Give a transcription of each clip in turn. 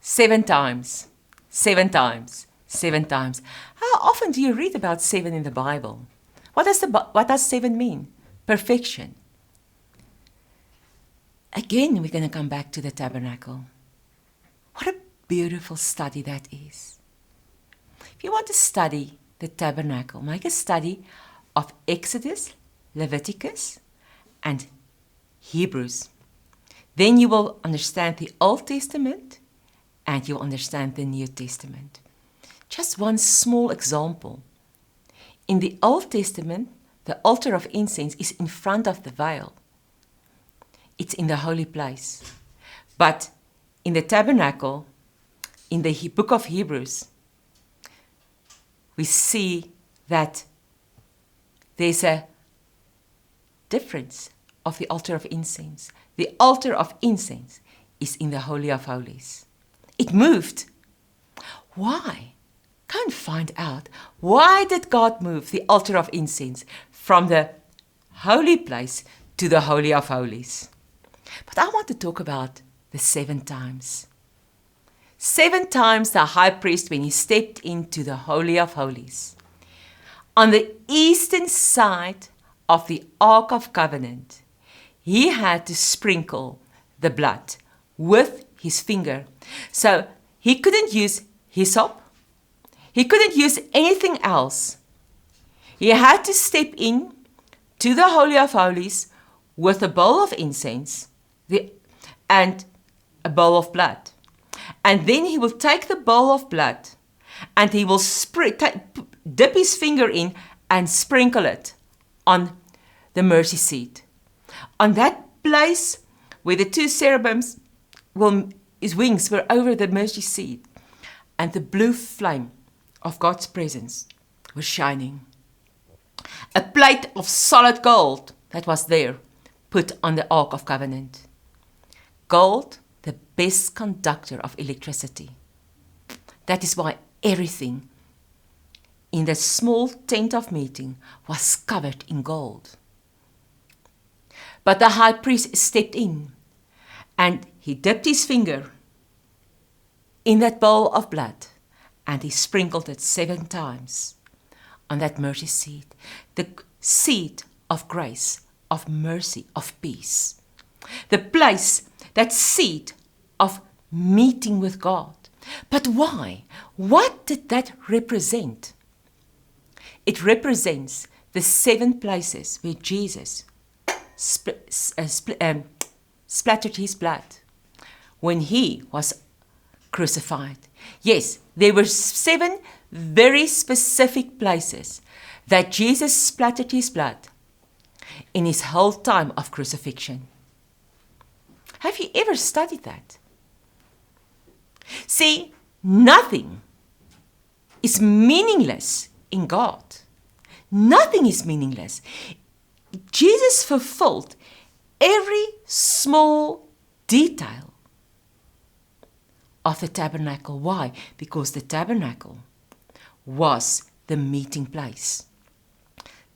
7 times. 7 times. 7 times. How often do you read about 7 in the Bible? What does 7 mean? Perfection. Again, we're going to come back to the tabernacle. What a beautiful study that is. If you want to study the tabernacle, make a study of Exodus, Leviticus, and Hebrews. Then you will understand the Old Testament and you'll understand the New Testament. Just one small example. In the Old Testament, the altar of incense is in front of the veil. It's in the holy place. But in the tabernacle, in the book of Hebrews, we see that there's a difference of the altar of incense. The altar of incense is in the Holy of Holies. It moved. Why? Go and find out. Why did God move the altar of incense from the holy place to the Holy of Holies? But I want to talk about the 7 times. 7 times the high priest, when he stepped into the Holy of Holies, on the eastern side of the Ark of Covenant, he had to sprinkle the blood with his finger. So he couldn't use hyssop. He couldn't use anything else. He had to step in to the Holy of Holies with a bowl of incense and a bowl of blood. And then he will take the bowl of blood and he will dip his finger in and sprinkle it on the mercy seat. On that place where the 2 cherubims, his wings were over the mercy seat, and the blue flame of God's presence was shining. A plate of solid gold that was there, put on the Ark of Covenant. Gold, the best conductor of electricity. That is why everything in the small tent of meeting was covered in gold. But the high priest stepped in and he dipped his finger in that bowl of blood and he sprinkled it 7 times on that mercy seat. The seat of grace, of mercy, of peace. The place, that seat of meeting with God. But why? What did that represent? It represents the 7 places where Jesus splattered his blood when he was crucified. Yes, there were 7 very specific places that Jesus splattered his blood in his whole time of crucifixion. Have you ever studied that? See, nothing is meaningless in God. Nothing is meaningless. Jesus fulfilled every small detail of the tabernacle. Why? Because the tabernacle was the meeting place.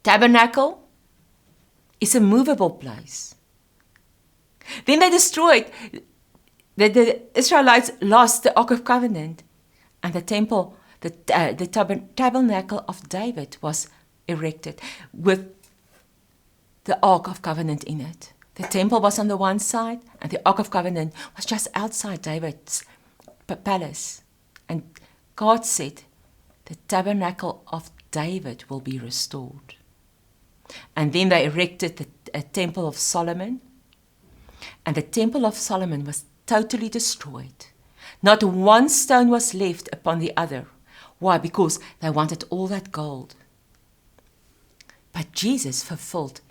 Tabernacle is a movable place. Then they destroyed, the Israelites lost the Ark of Covenant, and the temple, the tabernacle of David was erected with the Ark of Covenant in it. The temple was on the one side, and the Ark of Covenant was just outside David's palace. And God said, the tabernacle of David will be restored. And then they erected a temple of Solomon. And the temple of Solomon was totally destroyed. Not one stone was left upon the other. Why? Because they wanted all that gold. But Jesus fulfilled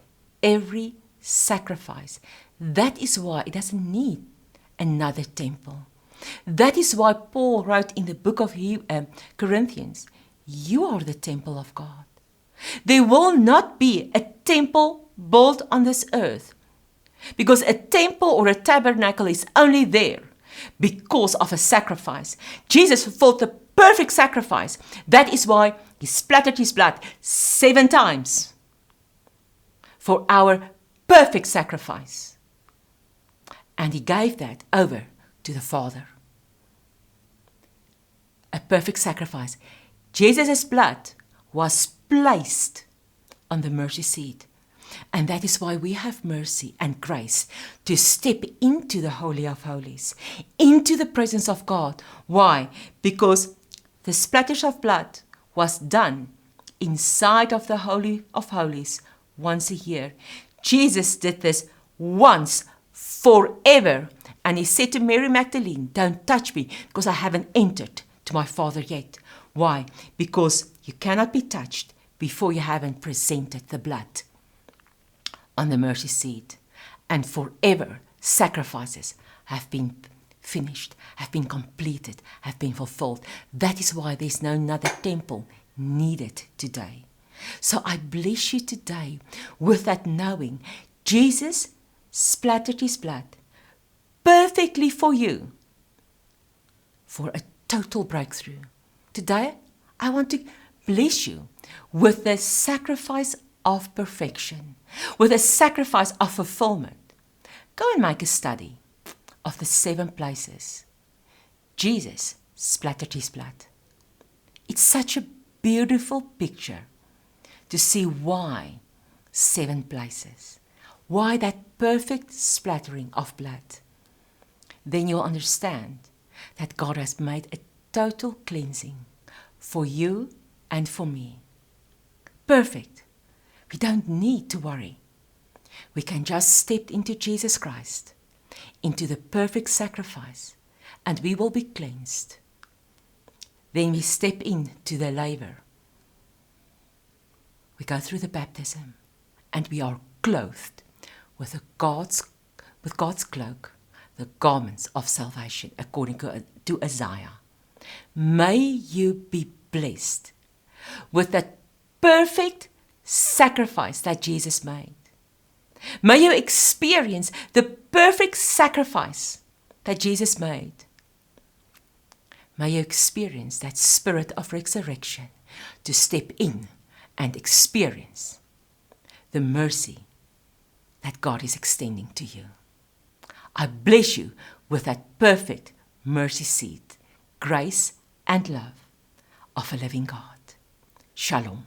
every sacrifice. That is why it doesn't need another temple. That is why Paul wrote in the book of Corinthians, you are the temple of God. There will not be a temple built on this earth, because a temple or a tabernacle is only there because of a sacrifice. Jesus fulfilled the perfect sacrifice. That is why he splattered his blood 7 times for our perfect sacrifice. And he gave that over to the Father. a perfect sacrifice. Jesus' blood was placed on the mercy seat. And that is why we have mercy and grace to step into the Holy of Holies, into the presence of God. Why? Because the splatters of blood was done inside of the Holy of Holies once a year. Jesus did this once forever. And he said to Mary Magdalene, don't touch me because I haven't entered to my Father yet. Why? Because you cannot be touched before you haven't presented the blood on the mercy seat. And forever sacrifices have been finished, have been completed, have been fulfilled. That is why there's no another temple needed today. So I bless you today with that knowing Jesus splattered his blood perfectly for you for a total breakthrough. Today, I want to bless you with the sacrifice of perfection, with a sacrifice of fulfillment. Go and make a study of the 7 places Jesus splattered his blood. It's such a beautiful picture to see why 7 places, why that perfect splattering of blood. Then you'll understand that God has made a total cleansing for you and for me. Perfect. We don't need to worry. We can just step into Jesus Christ, into the perfect sacrifice, and we will be cleansed. Then we step into the laver. We go through the baptism, and we are clothed with God's cloak, the garments of salvation, according to Isaiah. May you be blessed with that perfect sacrifice that Jesus made. May you experience the perfect sacrifice that Jesus made. May you experience that spirit of resurrection to step in and experience the mercy that God is extending to you. I bless you with that perfect mercy seat, grace and love of a living God. Shalom.